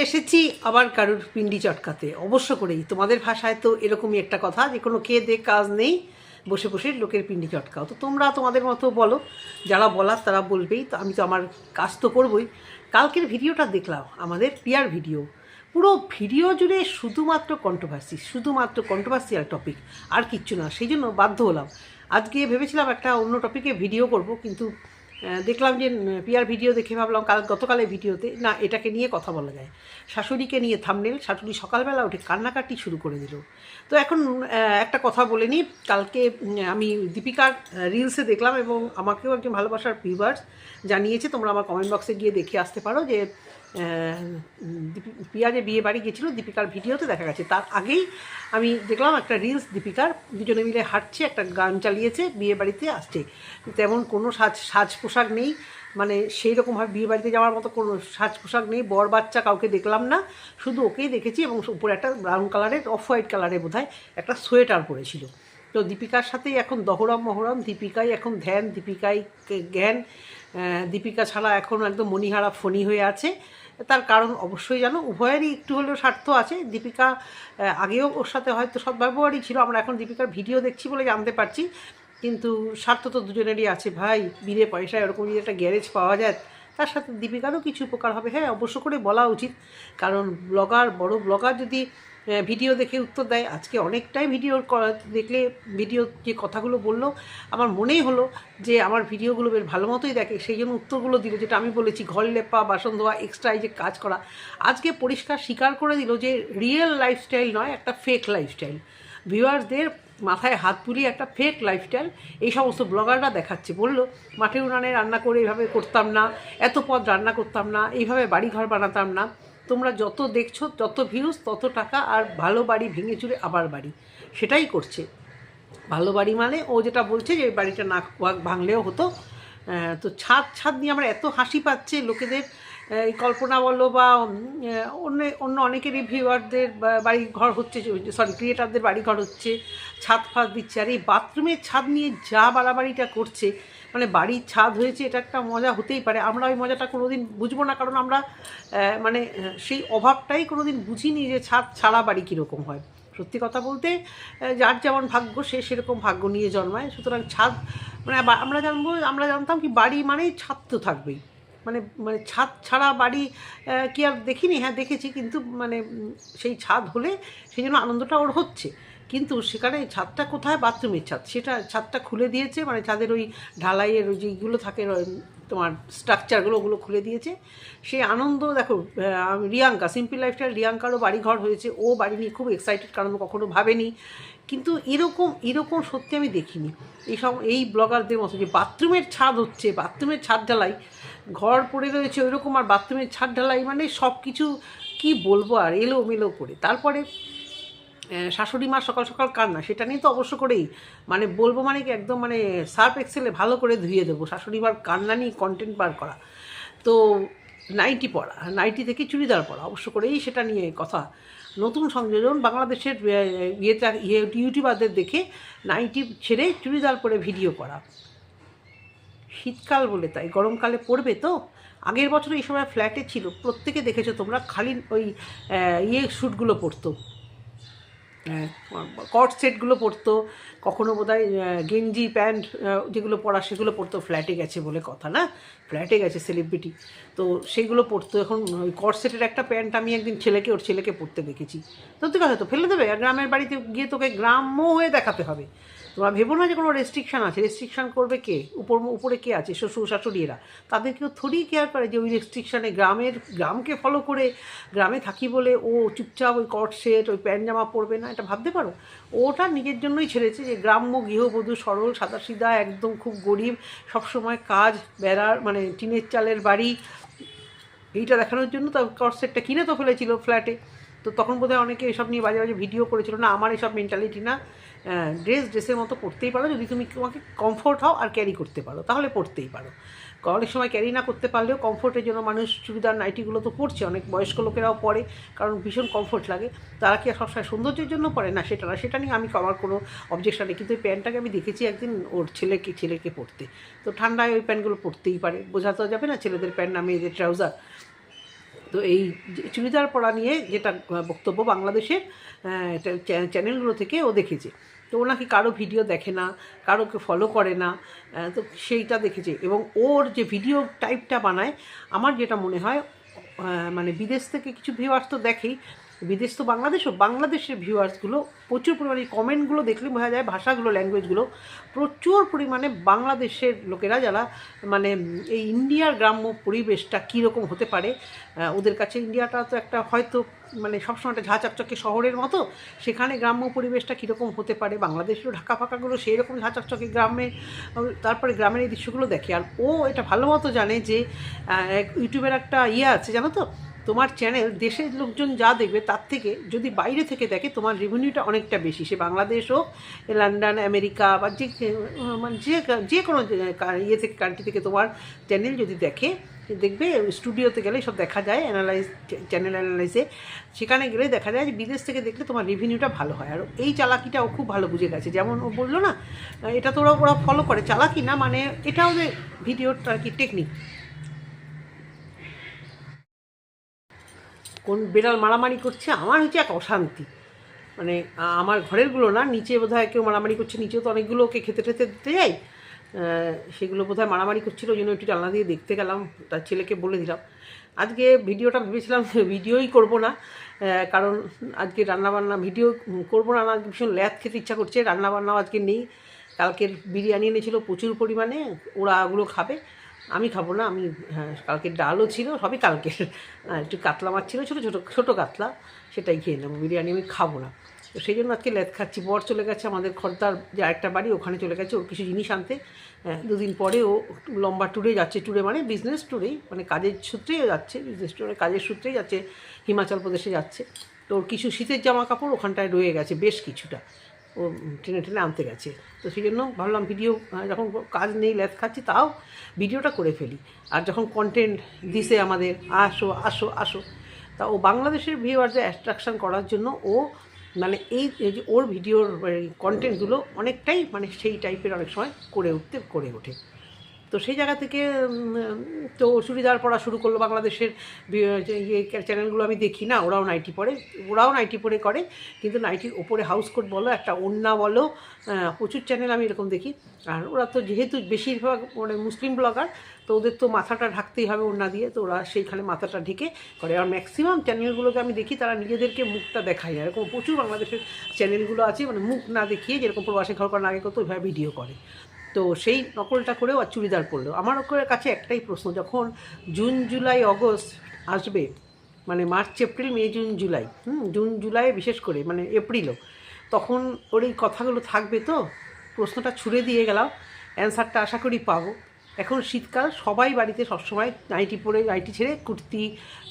এসেছি আবার কারুর পিন্ডি চটকাতে, অবশ্য করেই। তোমাদের ভাষায় তো এরকমই একটা কথা যে কোনো খেয়ে দে কাজ নেই, বসে বসে লোকের পিন্ডি চটকাও। তো তোমরা তোমাদের মতো বলো, যারা বলার তারা বলবেই। তো আমি তো আমার কাজ তো করবই। কালকের ভিডিওটা দেখলাম, আমাদের পিয়ার ভিডিও। পুরো ভিডিও জুড়ে শুধুমাত্র কন্ট্রোভার্সিয়াল টপিক, আর কিচ্ছু না। সেই জন্য বাধ্য হলাম। আজকে ভেবেছিলাম একটা অন্য টপিকে ভিডিও করব, কিন্তু দেখলাম যে পিয়ার ভিডিও দেখে ভাবলাম গতকালের ভিডিওতে না, এটাকে নিয়ে কথা বলা যায়। শাশুড়িকে নিয়ে থাম্বনেল, শাশুড়ি সকালবেলা উঠে কান্নাকাটি শুরু করে দিল। তো এখন একটা কথা বলে নিই। কালকে আমি দীপিকার রিলসে দেখলাম, এবং আমাকেও একজন ভালোবাসার ভিউয়ার্স জানিয়েছে, তোমরা আমার কমেন্ট বক্সে গিয়ে দেখে আসতে পারো, যে পিয়া যে বিয়ে বাড়ি গেছিলো, দীপিকার ভিডিওতে দেখা গেছে। তার আগেই আমি দেখলাম একটা রিলস, দীপিকার দুজনে মিলে হাঁটছে, একটা গান চালিয়েছে, বিয়ে বাড়িতে আসছে। তেমন কোনো সাজ পোশাক নেই, মানে সেই রকমভাবে বিয়ে বাড়িতে যাওয়ার মতো কোনো সাজ পোশাক নেই। বর বাচ্চা কাউকে দেখলাম না, শুধু ওকেই দেখেছি, এবং উপরে একটা ব্রাউন কালারের, অফ হোয়াইট কালারের বোধহয় একটা সোয়েটার পরেছিল। তো দীপিকার সাথেই এখন দহরম মহরম, দীপিকাই এখন ধ্যান, দীপিকাই জ্ঞান। দীপিকা ছাড়া এখন একদম মণিহারা ফণি হয়ে আছে। তার কারণ অবশ্যই জানো, উভয়েরই একটু হলেও স্বার্থ আছে। দীপিকা আগেও ওর সাথে হয়তো সদ্ব্যবহারই ছিল, আমরা এখন দীপিকার ভিডিও দেখছি বলে জানতে পারছি, কিন্তু স্বার্থ তো দুজনেরই আছে ভাই। বিনে পয়সায় ওরকম যদি একটা গ্যারেজ পাওয়া যায়, তার সাথে দীপিকারও কিছু উপকার হবে। হ্যাঁ, অবশ্য করে বলা উচিত, কারণ বড় ব্লগার যদি ভিডিও দেখে উত্তর দেয়, আজকে অনেকটাই ভিডিও দেখলে, ভিডিও যে কথাগুলো বললো, আমার মনেই হলো যে আমার ভিডিওগুলো বেশ ভালো মতোই দেখে, সেই জন্য উত্তরগুলো দিল। যেটা আমি বলেছি, ঘর লেপা, বাসন ধোয়া, এক্সট্রা এই যে কাজ করা, আজকে পরিষ্কার স্বীকার করে দিল যে রিয়েল লাইফস্টাইল নয়, একটা ফেক লাইফস্টাইল। ভিউয়ার্সদের মাথায় হাত বুলিয়ে একটা ফেক লাইফস্টাইল এই সমস্ত ব্লগাররা দেখাচ্ছে। বলল, মাঠে উনানে রান্না করে এইভাবে করতাম না, এত পদ রান্না করতাম না, এইভাবে বাড়িঘর বানাতাম না। তোমরা যত দেখছো, তত ভিউজ, তত টাকা, আর ভালো বাড়ি ভেঙে চুরে আবার বাড়ি, সেটাই করছে। ভালো বাড়ি মানে ও যেটা বলছে যে বাড়িটা না ভাঙলেও হতো। তো ছাদ নিয়ে আমরা এত হাসি পাচ্ছে লোকেদের, এই কল্পনা বলো বা অন্য অনেকেরই ভিউয়ারদের বাড়ি ঘর হচ্ছে, ক্রিয়েটারদের বাড়ি ঘর হচ্ছে, ছাদ ফাঁদ দিচ্ছে। আর এই বাথরুমের ছাদ নিয়ে যা বাড়াবাড়িটা করছে, মানে বাড়ির ছাদ হয়েছে, এটা একটা মজা হতেই পারে। আমরা ওই মজাটা কোনো দিন বুঝবো না, কারণ আমরা মানে সেই অভাবটাই কোনো দিন বুঝিনি যে ছাদ ছাড়া বাড়ি কীরকম হয়। সত্যি কথা বলতে, যার যেমন ভাগ্য সে সেরকম ভাগ্য নিয়ে জন্মায়। সুতরাং ছাদ মানে আমরা জানতাম কি, বাড়ি মানেই ছাদ তো থাকবেই। মানে মানে ছাদ ছাড়া বাড়ি কি আর দেখিনি? হ্যাঁ দেখেছি, কিন্তু মানে সেই ছাদ হলে সেই জন্য আনন্দটা ওর হচ্ছে। কিন্তু সেখানে ছাদটা কোথায়? বাথরুমের ছাদ, সেটা ছাদটা খুলে দিয়েছে, মানে ছাদের ওই ঢালাইয়ের ওই যেগুলো থাকে তোমার স্ট্রাকচারগুলো, ওগুলো খুলে দিয়েছে। সেই আনন্দ দেখো। রিয়াঙ্কা, সিম্পল লাইফস্টাইল রিয়াঙ্কারও বাড়িঘর হয়েছে, ও বাড়ি নিয়ে খুব এক্সাইটেড, কারণ কখনো ভাবেনি। কিন্তু এরকম সত্যি আমি দেখিনি এই ব্লগারদের মতো, যে বাথরুমের ছাদ হচ্ছে, বাথরুমের ছাদ ঢালাই, ঘর পড়ে রয়েছে ওইরকম, আর বাথরুমের ছাদ ঢালাই, মানে সব কিছু কী বলবো আর, এলোমেলো করে। তারপরে শাশুড়ি মা সকাল সকাল কান্না, সেটা নিয়ে তো অবশ্য করেই মানে বলবো, মানে কি একদম মানে সার্ফ এক্সেলে ভালো করে ধুয়ে দেবো। শাশুড়ি মার কান্না নিয়ে কন্টেন্ট বার করা, তো নাইটি পরা, নাইটি থেকে চুড়িদার পরা, অবশ্য করেই সেটা নিয়ে কথা। নতুন সংযোজন, বাংলাদেশের ইউটিউবারদের দেখে নাইটি ছেড়ে চুড়িদার পরে ভিডিও করা। শীতকাল বলে তাই, গরমকালে পড়বে তো। আগের বছর এই সময় ফ্ল্যাটে ছিল, প্রত্যেকে দেখেছো তোমরা, খালি ওই শ্যুটগুলো পরতো, কট সেটগুলো পরতো, কখনো বোধহয় গেঞ্জি প্যান্ট যেগুলো পরা সেগুলো পরতো। ফ্ল্যাটে গেছে বলে কথা না, ফ্ল্যাটে গেছে সেলিব্রিটি, তো সেইগুলো পরতো। এখন ওই কট সেটের একটা প্যান্ট আমি একদিন ওর ছেলেকে পরতে দেখেছি। সত্যি কথা তো, ফেলে দেবে? আর গ্রামের বাড়িতে গিয়ে তোকে গ্রাম্য হয়ে দেখাতে হবে। তোমরা ভেবো না যে কোনো রেস্ট্রিকশান আছে। রেস্ট্রিকশান করবে কে? উপরে কে আছে? শ্বশুর শাশুড়িরা, তাদের কেউ থোড়ি কেয়ার করে যে ওই রেস্ট্রিকশানে গ্রামকে ফলো করে গ্রামে থাকি বলে ও চুপচাপ ওই কট সেট, ওই প্যান্ট জামা পরবে না? এটা ভাবতে পারো? ওটা নিজের জন্যই ছেড়েছে, যে গ্রাম্য গৃহবধূ, সরল সাদাসিধা, একদম খুব গরিব, সবসময় কাজ বেড়ার, মানে টিনের চালের বাড়ি, এইটা দেখানোর জন্য তো কট সেটটা কিনে তো ফেলেছিল ফ্ল্যাটে। তো তখন বোধহয় অনেকে এসব নিয়ে বাজে বাজে ভিডিও করেছিল। না, আমার এসব মেন্টালিটি না। ড্রেসের মতো পরতেই পারো, যদি তোমাকে কমফোর্ট হও আর ক্যারি করতে পারো, তাহলে পরতেই পারো। অনেক সময় ক্যারি না করতে পারলেও কমফোর্টের জন্য মানুষ চুড়িদার নাইটিগুলো তো পরছে, অনেক বয়স্ক লোকেরাও পরে, কারণ ভীষণ কমফোর্ট লাগে। তারা কি আর সবসময় সৌন্দর্যের জন্য পরে? না, সেটা নিয়ে আমার কোনো অবজেকশন নেই। কিন্তু এই প্যান্টটাকে আমি দেখেছি একদিন ওর ছেলেকে পরতে, তো ঠান্ডায় ওই প্যান্টগুলো পরতেই পারে, বোঝা তো যাবে না ছেলেদের প্যান্ট না মেয়েদের ট্রাউজার। তো এই চুড়িদার পরা নিয়ে যেটা বক্তব্য বাংলাদেশের চ্যানেলগুলো থেকে ও দেখেছে। তো ও নাকি কারো ভিডিও দেখে না, কারোকে ফলো করে না, তো সেইটা দেখেছে। এবং ওর যে ভিডিও টাইপটা বানায়, আমার যেটা মনে হয় মানে বিদেশ থেকে কিছু ভিউয়ার্স তো দেখেই, বিদেশ তো বাংলাদেশও, বাংলাদেশের ভিউয়ার্সগুলো প্রচুর পরিমাণে কমেন্টগুলো দেখলে বোঝা যায়, ভাষাগুলো ল্যাঙ্গুয়েজগুলো প্রচুর পরিমাণে বাংলাদেশের লোকেরা যারা মানে এই ইন্ডিয়ার গ্রাম্য পরিবেশটা কীরকম হতে পারে ওদের কাছে। ইন্ডিয়াটা তো একটা হয়তো মানে সবসময় একটা ঝাঁ চকচকে শহরের মতো, সেখানে গ্রাম্য পরিবেশটা কীরকম হতে পারে, বাংলাদেশেরও ঢাকা ফাঁকাগুলো সেই রকম ঝাঁ চকচকে গ্রামে, তারপরে গ্রামের এই দৃশ্যগুলো দেখে। আর ও এটা ভালো মতো জানে যে ইউটিউবের একটা আছে জানো তো, তোমার চ্যানেল দেশের লোকজন যা দেখবে তার থেকে যদি বাইরে থেকে দেখে তোমার রেভিনিউটা অনেকটা বেশি। সে বাংলাদেশ হোক, লন্ডন, আমেরিকা বা মানে যে কোনো ইয়ে থেকে, কান্ট্রি থেকে তোমার চ্যানেল যদি দেখে, দেখবে স্টুডিওতে গেলে সব দেখা যায়, চ্যানেল অ্যানালাইজে সেখানে গেলে দেখা যায় যে বিদেশ থেকে দেখলে তোমার রেভিনিউটা ভালো হয়। আর এই চালাকিটা ও খুব ভালো বুঝে গেছে। যেমন ও বললো না, এটা তো ওরা ফলো করে, চালাকি না মানে এটা ওদের ভিডিওর আর কি টেকনিক। কোন বিড়াল মারামারি করছে, আমার হচ্ছে এক অশান্তি। মানে আমার ঘরেরগুলো না, নিচে বোধহয় কেউ মারামারি করছে, নিচেও তো অনেকগুলো ওকে খেতে দিতে যাই, সেগুলো বোধহয় মারামারি করছিলো, ওই জন্য একটু জানলা দিয়ে দেখতে গেলাম, তার ছেলেকে বলে দিলাম। আজকে ভিডিওটা ভেবেছিলাম ভিডিওই করব না, কারণ আজকে রান্নাবান্না ভিডিও করবো না, ভীষণ ল্যাদ খেতে ইচ্ছা করছে, রান্নাবান্নাও আজকে নেই। কালকের বিরিয়ানি এনেছিল প্রচুর পরিমাণে, ওরা ওগুলো খাবে, আমি খাবো না। আমি কালকের ডালও ছিল, সবই কালকের, একটু কাতলা মাছ ছিল, ছোটো ছোটো ছোটো কাতলা, সেটাই খেয়ে নেবো, বিরিয়ানি আমি খাবো না। তো সেই জন্য আজকে লেদ খাচ্ছি। বর চলে গেছে আমাদের খর্দার যে আরেকটা বাড়ি, ওখানে চলে গেছে ওর কিছু জিনিস আনতে। দুদিন পরে ও লম্বা ট্যুরে যাচ্ছে, ট্যুরে মানে বিজনেস ট্যুরেই, মানে কাজের সূত্রেই যাচ্ছে, বিজনেস ট্যুরে কাজের সূত্রেই যাচ্ছে, হিমাচল প্রদেশে যাচ্ছে। তো ওর কিছু শীতের জামা কাপড় ওখানটায় রয়ে গেছে বেশ কিছুটা, ও টেনে টেনে আনতে গেছে। তো সেই জন্য ভাবলাম ভিডিও, যখন কাজ নেই ল্যাদ খাচ্ছি তাও ভিডিওটা করে ফেলি। আর যখন কন্টেন্ট দিছে আমাদের আসো আসো আসো, তা ও বাংলাদেশের ভিউয়ারদের অ্যাট্রাকশান করার জন্য ও মানে এই যে ওর ভিডিওর কন্টেন্টগুলো অনেকটাই মানে সেই টাইপের অনেক সময় করে ওঠে। তো সেই জায়গা থেকে তো চুড়িদার পরা শুরু করলো। বাংলাদেশের ইয়ে চ্যানেলগুলো আমি দেখি না, ওরাও নাইটি পরে করে, কিন্তু নাইটির ওপরে হাউস কোট বলো, একটা ওড়না বলো, প্রচুর চ্যানেল আমি এরকম দেখি। আর ওরা তো যেহেতু বেশিরভাগ মানে মুসলিম ব্লগার, তো ওদের তো মাথাটা ঢাকতেই হবে ওড়না দিয়ে, তো ওরা সেইখানে মাথাটা ঢেকে করে। আর ম্যাক্সিমাম চ্যানেলগুলোকে আমি দেখি তারা নিজেদেরকে মুখটা দেখায় না, এরকম প্রচুর বাংলাদেশের চ্যানেলগুলো আছে মানে মুখ না দেখিয়ে, যেরকম প্রবাসী ঘর করার আগে করতো ওইভাবে ভিডিও করে। তো সেই নকলটা করেও আর চুড়িদার পরলো। আমার কাছে একটাই প্রশ্ন, যখন জুন জুলাই আগস্ট আসবে, মানে March April May June July, June July বিশেষ করে মানে এপ্রিলও, তখন ওর এই কথাগুলো থাকবে তো? প্রশ্নটা ছুড়ে দিয়ে গেলাম, অ্যান্সারটা আশা করি পাবো। এখন শীতকাল, সবাই বাড়িতে সবসময় নাইটি ছেড়ে কুর্তি,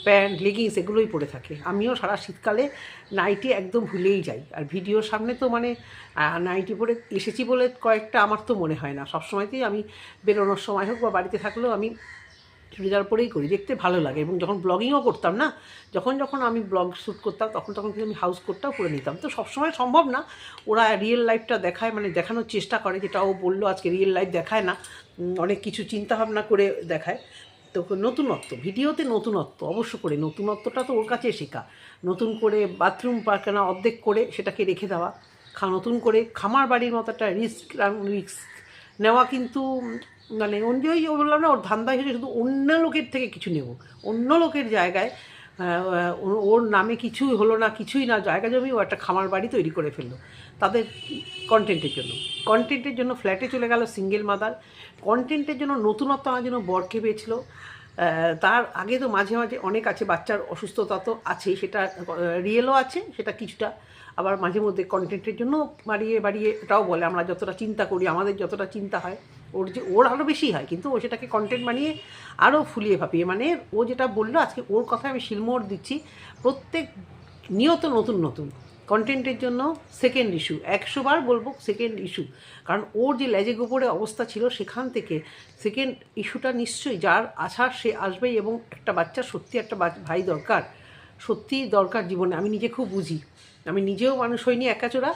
প্যান্ট, লেগিংস এগুলোই পরে থাকে। আমিও সারা শীতকালে নাইটি একদম ভুলেই যাই। আর ভিডিওর সামনে তো মানে নাইটি পরে এসেছি বলে কয়েকটা আমার তো মনে হয় না, সবসময়তেই আমি বেরোনোর সময় হোক বা বাড়িতে থাকলেও আমি চুড়িদার পরেই করি, দেখতে ভালো লাগে। এবং যখন ব্লগিংও করতাম না, যখন আমি ব্লগ শ্যুট করতাম তখন কিন্তু আমি হাউস কোটটাও পরে নিতাম। তো সবসময় সম্ভব না, ওরা রিয়েল লাইফটা দেখায়, মানে দেখানোর চেষ্টা করে, যেটা ও বললো আজকে রিয়েল লাইফ দেখায় না, অনেক কিছু চিন্তাভাবনা করে দেখায়। তো নতুনত্ব, ভিডিওতে নতুনত্ব অবশ্য করে, নতুনত্বটা তো ওর কাছে শেখা। নতুন করে বাথরুম পায়খানা অর্ধেক করে সেটাকে রেখে দেওয়া, নতুন করে খামার বাড়ির মতো একটা রিস্ক নেওয়া, কিন্তু মানে ওই বললাম না, ওর ধান্দাই হচ্ছে শুধু অন্য লোকের থেকে কিছু নেব, অন্য লোকের জায়গায় ওর নামে কিছুই হলো না, কিছুই না, জায়গা জমি ও একটা খামার বাড়ি তৈরি করে ফেললো তাদের কন্টেন্টের জন্য ফ্ল্যাটে চলে গেল সিঙ্গেল মাদার, কন্টেন্টের জন্য নতুনত্ব আনার জন্য বরকে পেয়েছিল। তার আগে তো মাঝে মাঝে অনেক আছে, বাচ্চার অসুস্থতা তো আছেই, সেটা রিয়েলও আছে, সেটা কিছুটা আবার মাঝে মধ্যে কন্টেন্টের জন্য বাড়িয়ে এটাও বলে, আমরা যতটা চিন্তা করি, আমাদের যতটা চিন্তা হয় ওর আরও বেশি হয়, কিন্তু ও সেটাকে কন্টেন্ট বানিয়ে আরও ফুলিয়ে ফাঁপিয়ে, মানে ও যেটা বললো আজকে ওর কথায় আমি শিলমোহর দিচ্ছি, প্রত্যেক নিয়ত নতুন কন্টেন্টের জন্য সেকেন্ড ইস্যু, 100 বার বলবো সেকেন্ড ইস্যু, কারণ ওর যে লেজে গোপরে অবস্থা ছিল সেখান থেকে সেকেন্ড ইস্যুটা নিশ্চয়ই যার আছাড় সে আসবেই। এবং একটা বাচ্চা সত্যি একটা ভাই দরকার, সত্যি দরকার জীবনে। আমি নিজে খুব বুঝি, আমি নিজেও মানুষ হইনি একাচোরা,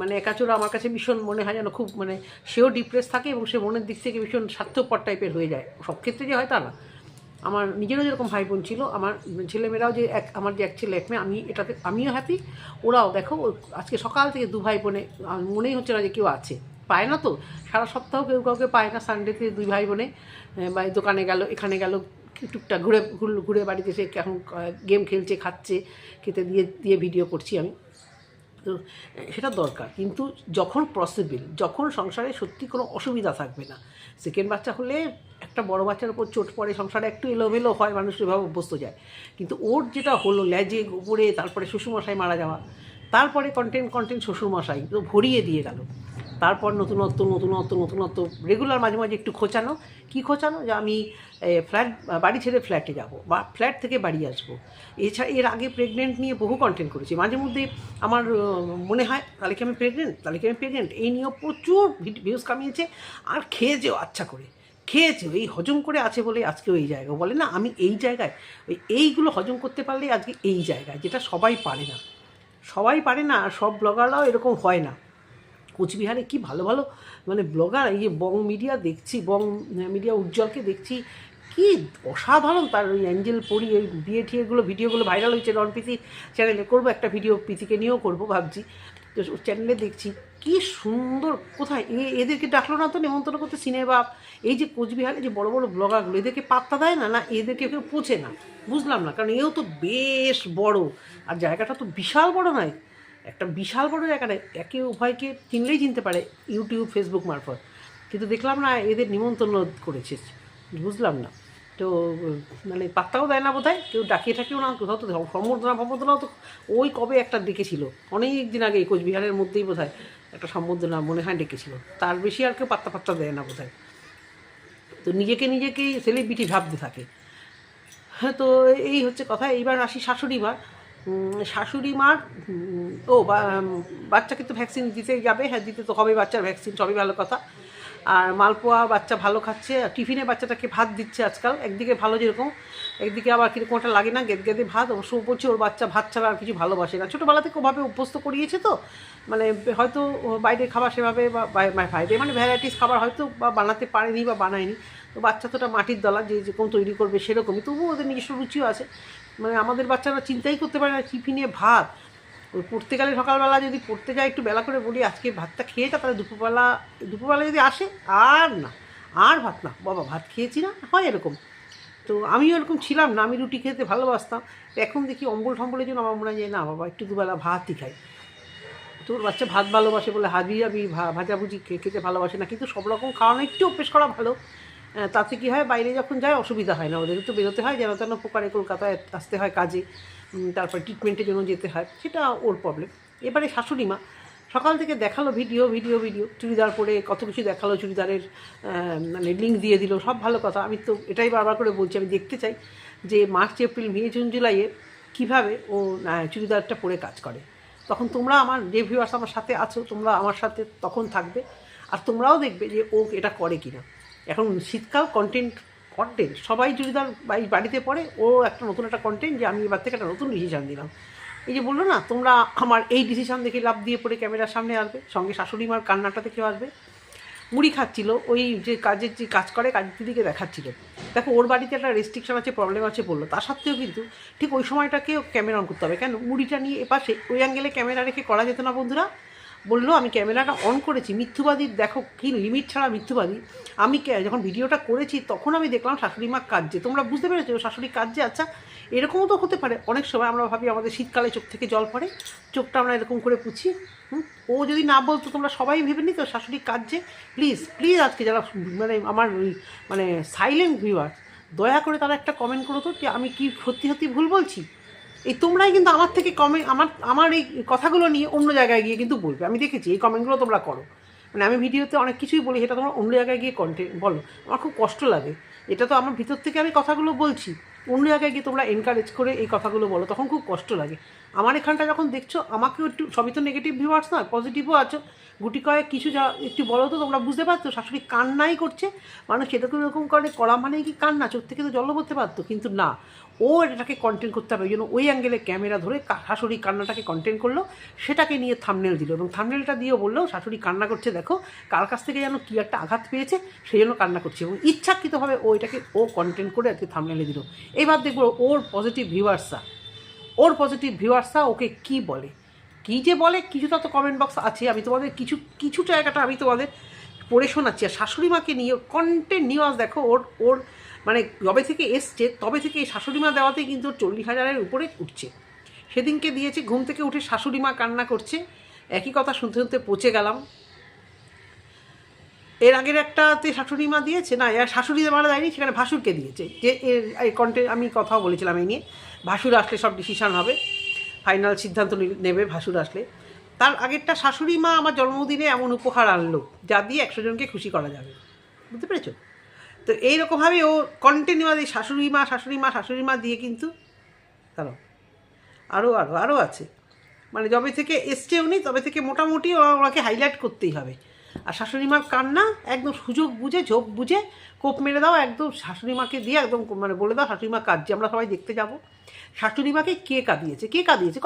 মানে একাচোরা আমার কাছে ভীষণ মনে হয় যেন খুব মানে সেও ডিপ্রেস থাকে এবং সে মনের দিক থেকে ভীষণ স্বার্থপর টাইপের হয়ে যায়, সব ক্ষেত্রে যে হয় তা না। আমার নিজেরও যেরকম ভাই বোন ছিল, আমার ছেলেমেয়েরাও যে আমার যে এক ছেলে এক মেয়ে, আমিও হ্যাপি, ওরাও দেখো আজকে সকাল থেকে 2 ভাই বোনে মনেই হচ্ছে না যে কেউ আছে, পায় না তো, সারা সপ্তাহ কেউ কাউকে পায় না, সানডেতে 2 ভাই বোনে বা দোকানে গেল এখানে গেল টুকটাক ঘুরে বাড়িতে এসে এখন গেম খেলছে, খাচ্ছে, খেতে দিয়ে ভিডিও করছি আমি। তো সেটা দরকার, কিন্তু যখন পসিবল, যখন সংসারে সত্যি কোনো অসুবিধা থাকবে না। সেকেন্ড বাচ্চা হলে একটা বড় বাচ্চার উপর চোট পড়ে, সংসারে একটু এলোমেলো হয়, মানুষ এভাবে অভ্যস্ত যায়। কিন্তু ওর যেটা হলো লেজে উপরে, তারপরে শ্বশুরমশাই মারা যাওয়া, তারপরে কন্টেন্ট শ্বশুরমশাই তো ভরিয়ে দিয়ে গেল, তারপর নতুনত্ব রেগুলার মাঝে মাঝে একটু খোঁচানো, কি খোঁচানো যে আমি বাড়ি ছেড়ে ফ্ল্যাটে যাব বা ফ্ল্যাট থেকে বাড়ি আসবো। এছাড়া এর আগে প্রেগনেন্ট নিয়ে বহু কন্টেন্ট করেছি, মাঝে মধ্যে আমার মনে হয় তাহলে কি আমি প্রেগনেন্ট, এই নিয়েও প্রচুর ভিউজ কামিয়েছে। আর খেয়েছেও, আচ্ছা করে খেয়েছে, এই হজম করে আছে বলে আজকেও এই জায়গা, বলে না আমি এই জায়গায়, এইগুলো হজম করতে পারলেই আজকে এই জায়গায়, যেটা সবাই পারে না, আর সব ব্লগাররাও এরকম হয় না। কোচবিহারে কি ভালো ভালো মানে ব্লগার, এই যে বং মিডিয়া দেখছি, বং মিডিয়া উজ্জ্বলকে দেখছি, কি অসাধারণ তার ওই অ্যাঞ্জেল পরি, ওই বিয়ে ঠিয়েগুলো ভিডিওগুলো ভাইরাল হয়েছে। রণপ্রীতির চ্যানেলে করবো একটা ভিডিও, প্রীতিকে নিয়েও করবো ভাবছি, তো চ্যানেলে দেখছি কি সুন্দর। কোথায় এদেরকে ডাকলো না তো নেমন্তন্ন করতে, সিনেমা, এই যে কোচবিহারে যে বড় বড় ব্লগারগুলো, এদেরকে পাত্তা দেয় না, এদেরকে কেউ পৌঁছে না, বুঝলাম না। কারণ এও তো বেশ বড়, আর জায়গাটা তো বিশাল বড় নয়, একটা বিশাল বড় জায়গাটা, একে উভয়কে চিনলেই চিনতে পারে ইউটিউব ফেসবুক মারফত, কিন্তু দেখলাম না এদের নিমন্ত্রণ করেছে, বুঝলাম না। তো মানে পাত্তাও দেয় না বোধহয়, কেউ ডাকিয়ে থাকেও না, কোথাও তো সম্বর্ধনাও তো ওই কবে একটা ডেকেছিল, অনেক দিন আগে কোচবিহারের মধ্যেই বোধহয় একটা সম্বর্ধনা মনে হয় ডেকেছিল, তার বেশি আর কেউ পাত্তা দেয় না বোধহয়। তো নিজেকেই সেলিব্রিটি ভাবতে থাকে। হ্যাঁ, তো এই হচ্ছে কথা। এইবার আসি শাশুড়ি মার বাচ্চাকে তো ভ্যাকসিন দিতে যাবে, হ্যাঁ দিতে তো হবে, বাচ্চার ভ্যাকসিন, সবই ভালো কথা। আর মালপোয়া বাচ্চা ভালো খাচ্ছে, টিফিনে বাচ্চাটাকে ভাত দিচ্ছে আজকাল, একদিকে ভালো যেরকম, একদিকে আবার কীরকম একটা লাগে না, গেদগেদে ভাত, অবশ্য বলছি ওর বাচ্চা ভাত ছাড়া আর কিছু ভালোবাসে না, ছোটোবেলা থেকে ওভাবে অভ্যস্ত করিয়েছে তো, মানে হয়তো বাইরের খাবার সেভাবে বা বাইরে মানে ভ্যারাইটিস খাবার হয়তো বা বানাতে পারেনি বা বানায়নি, তো বাচ্চা তো ওটা মাটির দলা, যে যেরকম তৈরি করবে সেরকমই, তবুও ওদের নিজস্ব রুচিও আছে। মানে আমাদের বাচ্চারা চিন্তাই করতে পারে না টিফিনে ভাত, ওই পড়তে গেলে সকালবেলা যদি পড়তে যায় একটু বেলা করে বলি আজকে ভাতটা খেয়ে যা, তাহলে দুপুরবেলা যদি আসে আর ভাত না, বাবা ভাত খেয়েছি না, হয় এরকম। তো আমিও এরকম ছিলাম না, আমি রুটি খেতে ভালোবাসতাম, এখন দেখি অম্বল ঠম্বলের জন্য আমার মনে হয় যে না বাবা একটু দুবেলা ভাতই খাই। তোর বাচ্চা ভাত ভালোবাসে বলে হাবি ভাজাভুজি খেতে ভালোবাসে না, কিন্তু সব রকম খাওয়ানো একটু অভ্যেস করা ভালো। তাতে কী হয়, বাইরে যখন যায় অসুবিধা হয় না, ওদের তো বেরোতে হয় যেন তেন প্রকারে, কলকাতায় আসতে হয় কাজে, তারপর ট্রিটমেন্টের জন্য যেতে হয়, সেটা ওর প্রবলেম। এবারে শাশুড়ি মা সকাল থেকে দেখালো ভিডিও, চুড়িদার পরে কত কিছু দেখালো, চুড়িদারের মানে লিঙ্ক দিয়ে দিল, সব ভালো কথা। আমি তো এটাই বারবার করে বলছি, আমি দেখতে চাই যে মার্চ এপ্রিল মে জুন জুলাইয়ে কীভাবে ও চুড়িদারটা পরে কাজ করে। তখন তোমরা আমার যে ভিউয়ার্স আমার সাথে আছো, তোমরা আমার সাথে তখন থাকবে, আর তোমরাও দেখবে যে ও এটা করে কিনা। এখন শীতকাল কন্টেন্ট সবাই চুড়িদার বাড়িতে পরে, ও একটা নতুন একটা কন্টেন্ট যে আমি এবার থেকে একটা নতুন ডিসিশান দিলাম। এই যে বললো না, তোমরা আমার এই ডিসিশান দেখে লাভ দিয়ে পড়ে ক্যামেরার সামনে আসবে, সঙ্গে শাশুড়ি মার কান্নাটা দেখেও আসবে। মুড়ি খাচ্ছিল, ওই যে কাজ করে কাজের দিদিকে দেখাচ্ছিল, দেখো ওর বাড়িতে একটা রেস্ট্রিকশন আছে, প্রবলেম আছে বললো, তা সত্ত্বেও কিন্তু ঠিক ওই সময়টাকেও ক্যামেরা অন করতে হবে। কেন মুড়িটা নিয়ে এপাশে ওই অ্যাঙ্গেলে ক্যামেরা রেখে করা যেত না বন্ধুরা? বললো আমি ক্যামেরাটা অন করেছি, মিথ্যুবাদী দেখো কি লিমিট ছাড়া মিথ্যুবাদী। আমি যখন ভিডিওটা করেছি তখন আমি দেখলাম শাশুড়ি মা কাঁদছে, তোমরা বুঝতে পেরেছো শাশুড়ি কাঁদছে। আচ্ছা এরকমও তো হতে পারে, অনেক সময় আমরা ভাবি আমাদের শীতকালে চোখ থেকে জল পড়ে, চোখটা আমরা এরকম করে পুছি, ও যদি না বলতো তোমরা সবাই ভেবে নিত শাশুড়ি কাঁদছে। প্লিজ আজকে যারা মানে আমার মানে সাইলেন্ট ভিউয়ার, দয়া করে তারা একটা কমেন্ট করো তো যে আমি কি সত্যি ভুল বলছি। এই তোমরাই কিন্তু আমার থেকে আমার এই কথাগুলো নিয়ে অন্য জায়গায় গিয়ে কিন্তু বলবে, আমি দেখেছি এই কমেন্টগুলো তোমরা করো। মানে আমি ভিডিওতে অনেক কিছুই বলি, সেটা তোমরা অন্য জায়গায় গিয়ে কন্টেন্ট বলো, আমার খুব কষ্ট লাগে। এটা তো আমার ভিতর থেকে আমি কথাগুলো বলছি, অন্য জায়গায় গিয়ে তোমরা এনকারেজ করে এই কথাগুলো বলো, তখন খুব কষ্ট লাগে। আমার এখানটা যখন দেখছো আমাকেও একটু, সবই তো নেগেটিভ ভিউয়ার্স নয়, পজিটিভও আছো, গুটি কয়েক কিছু যা একটু বলো তো তোমরা বুঝতে পারতো শাশুড়ি কান্নাই করছে, মানুষ এরকম এরকম করে করা মানেই কি কান্না, চোখ থেকে তো জল পড়তে পারতো, কিন্তু না, ও এটাকে কন্টেন্ট করতে হবে, ওই জন্য ওই অ্যাঙ্গেলে ক্যামেরা ধরে শাশুড়ি কান্নাটাকে কন্টেন্ট করলো, সেটাকে নিয়ে থাম্বনেল দিল, এবং থাম্বনেলটা দিয়েও বললো শাশুড়ি কান্না করছে, দেখো কার কাছ থেকে যেন কী একটা আঘাত পেয়েছে সেই জন্য কান্না করছে, এবং ইচ্ছাকৃতভাবে ও এটাকে ও কন্টেন্ট করে আজকে থাম্বনেলে দিল। এইবার দেখবো ওর পজিটিভ ভিউয়ার্সরা ওকে কি বলে, কী যে বলে, কিছুটা তো কমেন্ট বক্স আছে, আমি তোমাদের কিছু জায়গাটা আমি তোমাদের পড়ে শোনাচ্ছি। আর শাশুড়ি মাকে নিয়ে কন্টিনিউয়াস দেখো ওর মানে যবে থেকে এসছে তবে থেকে এই শাশুড়ি মা দেওয়াতেই কিন্তু 40,000-এর উপরে উঠছে। সেদিনকে দিয়েছে, ঘুম থেকে উঠে শাশুড়ি মা কান্না করছে, একই কথা শুনতে শুনতে পচে গেলাম। এর আগের একটাতে শাশুড়ি মা দিয়েছে না, শাশুড়ি মারা দেয়নি, সেখানে ভাসুরকে দিয়েছে, যে এই কন্টেন্ট আমি কথাও বলেছিলাম এই নিয়ে, ভাসুর আসলে সব ডিসিশান হবে, ফাইনাল সিদ্ধান্ত নেবে ভাসুর আসলে। তার আগেরটা শাশুড়ি মা আমার জন্মদিনে এমন উপহার আনলো যা দিয়ে 100 জনকে খুশি করা যাবে, বুঝতে পেরেছো? তো এইরকমভাবে ও কন্টিনিউয়াস এই শাশুড়ি মা দিয়ে কিন্তু দাঁড়াও আরও আছে, মানে যবে থেকে এসছে উনি তবে থেকে মোটামুটি ওনাকে হাইলাইট করতেই হবে। আর শাশুড়ি মার কান্না একদম সুযোগ বুঝে, ঝোঁক বুঝে কোপ মেরে দাও, একদম শাশুড়ি মাকে দিয়ে একদম মানে বলে দাও শাশুড়ি মা কাঁদছে, আমরা সবাই দেখতে যাব। শাশুড়ি মাকে কে কাঁদিয়েছে?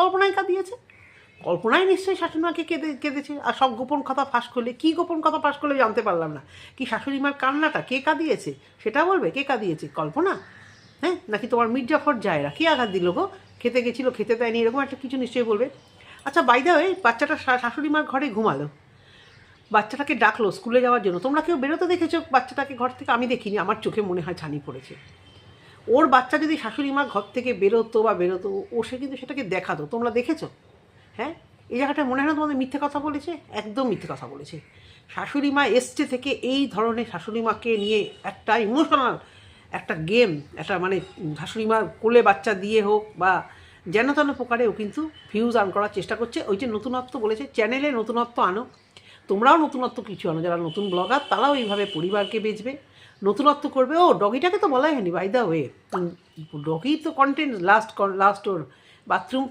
কল্পনায় কাঁদিয়েছে, কল্পনায় নিশ্চয়ই শাশুড়ি মাকে কেঁদেছে। আর সব গোপন কথা ফাঁস করলে, কী গোপন কথা ফাঁস করলে জানতে পারলাম না, কি শাশুড়ি মার কান্নাটা কে কাঁদিয়েছে সেটা বলবে, কে কাঁদিয়েছে? কল্পনা, হ্যাঁ, নাকি তোমার মির্জাফর জায়রা? কে আঘাত দিল গো, খেতে গেছিলো খেতে দেয়নি, এরকম একটা কিছু নিশ্চয়ই বলবে। আচ্ছা, বাই দ্য ওয়ে, বাচ্চাটা শাশুড়ি মার ঘরে ঘুমালো, বাচ্চাটাকে ডাকলো স্কুলে যাওয়ার জন্য, তোমরা কেউ বেরোতে দেখেছো বাচ্চাটাকে ঘর থেকে? আমি দেখিনি, আমার চোখে মনে হয় ছানি পড়েছে। ওর বাচ্চা যদি শাশুড়ি মার ঘর থেকে বেরোতো ও সে কিন্তু সেটাকে দেখাতো, তোমরা দেখেছো? হ্যাঁ, এই জায়গাটা মনে হয় না তোমাদের মিথ্যে কথা বলেছে? একদম মিথ্যে কথা বলেছে। শাশুড়ি মা এসছে থেকে এই ধরনের শাশুড়ি মাকে নিয়ে একটা ইমোশনাল একটা গেম, একটা মানে শাশুড়ি মার কোলে বাচ্চা দিয়ে হোক বা যেন তেন প্রকারেও কিন্তু ভিউজ আর্ন করার চেষ্টা করছে। ওই যে নতুনত্ব বলেছে, চ্যানেলে নতুনত্ব আনো, তোমরাও নতুনত্ব কিছু আনো, যারা নতুন ব্লগার তারাও এইভাবে পরিবারকে বেচবে, নতুনত্ব করবে। ও ডগিটাকে তো বলাই হয়নি, বাই দ্য ওয়ে, ডগি তো কন্টেন্ট লাস্ট ওর বাথরুম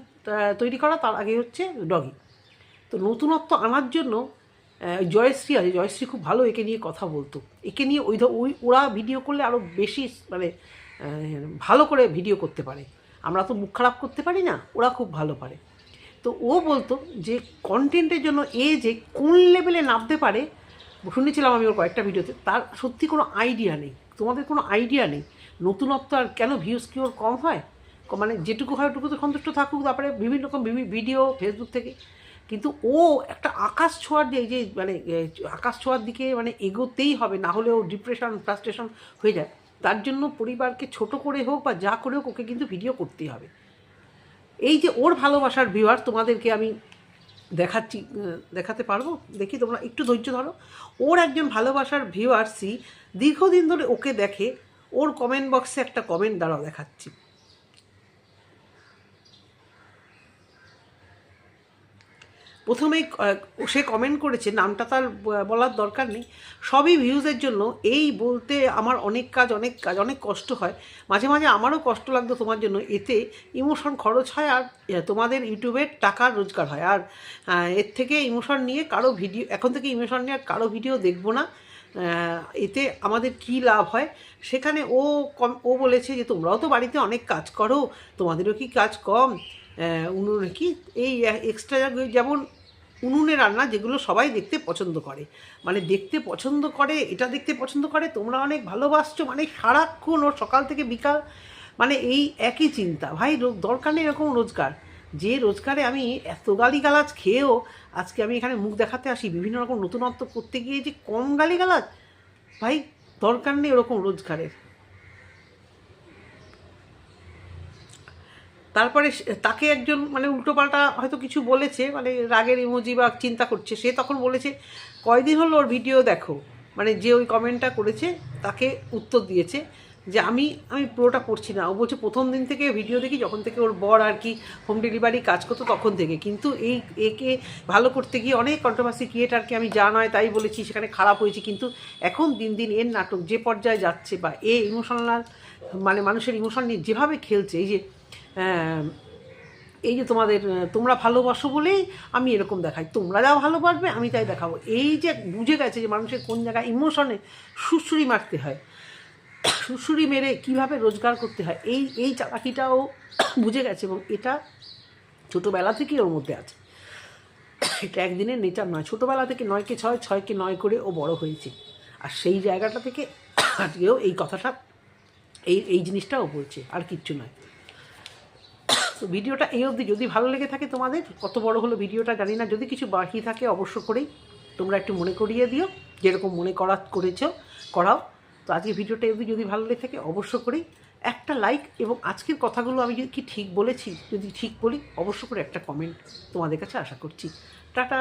তৈরি করা, তার আগে হচ্ছে ডগি। তো নতুনত্ব আনার জন্য জয়শ্রী আছে, জয়শ্রী খুব ভালো একে নিয়ে কথা বলতো, একে নিয়ে ওরা ভিডিও করলে আরও বেশি মানে ভালো করে ভিডিও করতে পারে, আমরা তো মুখ খারাপ করতে পারি না, ওরা খুব ভালো পারে। তো ও বলতো যে কন্টেন্টের জন্য যে কোন লেভেলে নামতে পারে, শুনেছিলাম আমি ওর কয়েকটা ভিডিওতে, তার সত্যি কোনো আইডিয়া নেই, তোমাদের কোনো আইডিয়া নেই। নতুনত্ব আর কেন ভিউজ কি ওর কম হয়, মানে যেটুকু হয় ওটুকু তো সন্তুষ্ট থাকুক, তারপরে বিভিন্ন রকম ভিডিও ফেসবুক থেকে, কিন্তু ও একটা আকাশ ছোঁয়ার যে মানে আকাশ ছোঁয়ার দিকে মানে এগোতেই হবে, না হলে ও ডিপ্রেশন ফ্রাস্ট্রেশন হয়ে যায়। তার জন্য পরিবারকে ছোট করে হোক বা যা করে হোক ওকে কিন্তু ভিডিও করতেই হবে। এই যে ওর ভালোবাসার ভিউয়ার তোমাদেরকে আমি দেখাতে পারবো, দেখি তোমরা একটু ধৈর্য ধরো। ওর একজন ভালোবাসার ভিউয়ার্সই দীর্ঘদিন ধরে ওকে দেখে, ওর কমেন্ট বক্সে একটা কমেন্ট দ্বারাও দেখাচ্ছি। প্রথমেই সে কমেন্ট করেছে, নামটা তার বলার দরকার নেই, সবই ভিউজের জন্য, এই বলতে আমার অনেক কষ্ট হয়, মাঝে মাঝে আমারও কষ্ট লাগতো তোমার জন্য, এতে ইমোশন খরচ হয় আর তোমাদের ইউটিউবের টাকা রোজগার হয়, আর এর থেকে ইমোশন নিয়ে কারো ভিডিও, এখন থেকে ইমোশন নিয়ে কারো ভিডিও দেখবো না, এতে আমাদের কি লাভ হয়। সেখানে ও বলেছে যে তোমরাও তো বাড়িতে অনেক কাজ করো, তোমাদেরও কি কাজ কম, উনুনে কি এই এক্সট্রা, যেমন উনুনে রান্না যেগুলো সবাই দেখতে পছন্দ করে, মানে দেখতে পছন্দ করে, এটা দেখতে পছন্দ করে, তোমরা অনেক ভালোবাসছো, মানে সারাক্ষণ ওর সকাল থেকে বিকাল মানে এই একই চিন্তা, ভাই দরকার নেই এরকম রোজগার, যে রোজগারে আমি এত গালিগালাজ খেয়েও আজকে আমি এখানে মুখ দেখাতে আসি, বিভিন্ন রকম নতুনত্ব করতে গিয়ে যে কম গালিগালাজ, ভাই দরকার নেই ওরকম রোজগারের। তারপরে তাকে একজন মানে উল্টোপাল্টা হয়তো কিছু বলেছে, মানে রাগের ইমোজি বা চিন্তা করছে, সে তখন বলেছে কয়দিন হলো ওর ভিডিও দেখো, মানে যে ওই কমেন্টটা করেছে তাকে উত্তর দিয়েছে যে আমি পুরোটা পড়ছি না। ও বলছে প্রথম দিন থেকে ভিডিও দেখি, যখন থেকে ওর বর আর কি হোম ডেলিভারি কাজ করতো তখন থেকে, কিন্তু একে ভালো করতে গিয়ে অনেক কন্ট্রোভার্সি ক্রিয়েটারকে আমি যা নয় তাই বলেছি, সেখানে খারাপ হয়েছে। কিন্তু এখন দিন দিন এর নাটক যে পর্যায়ে যাচ্ছে, বা ইমোশনাল মানে মানুষের ইমোশন নিয়ে যেভাবে খেলছে, এই যে তোমরা ভালোবাসো বলেই আমি এরকম দেখাই, তোমরা যা ভালোবাসবে আমি তাই দেখাবো, এই যে বুঝে গেছে যে মানুষের কোন জায়গায় ইমোশনে সুড়সুড়ি মারতে হয়, সুড়সুড়ি মেরে কিভাবে রোজগার করতে হয়, এই চালাকিটাও বুঝে গেছে। এবং এটা ছোটোবেলা থেকেই ওর মধ্যে আছে, এটা একদিনের নেচার নয়। ছোটোবেলা থেকে 9কে 6, 6কে 9 করে ও বড় হয়েছে। আর সেই জায়গাটা থেকে আজকেও এই কথাটা, এই জিনিসটাও বলছে, আর কিচ্ছু নয়। তো ভিডিওটা এই অবধি, যদি ভালো লেগে থাকে তোমাদের, কত বড় হলো ভিডিওটা জানি না, যদি কিছু বাকি থাকে অবশ্য করেই তোমরা একটু মনে করিয়ে দিও, যেরকম মনে করাও। তো আজকে ভিডিওটা অবধি যদি ভালো লেগে থাকে অবশ্য করেই একটা লাইক, এবং আজকের কথাগুলো আমি কি ঠিক বলেছি, যদি ঠিক বলি অবশ্য করে একটা কমেন্ট তোমাদের কাছে আশা করছি। টাটা।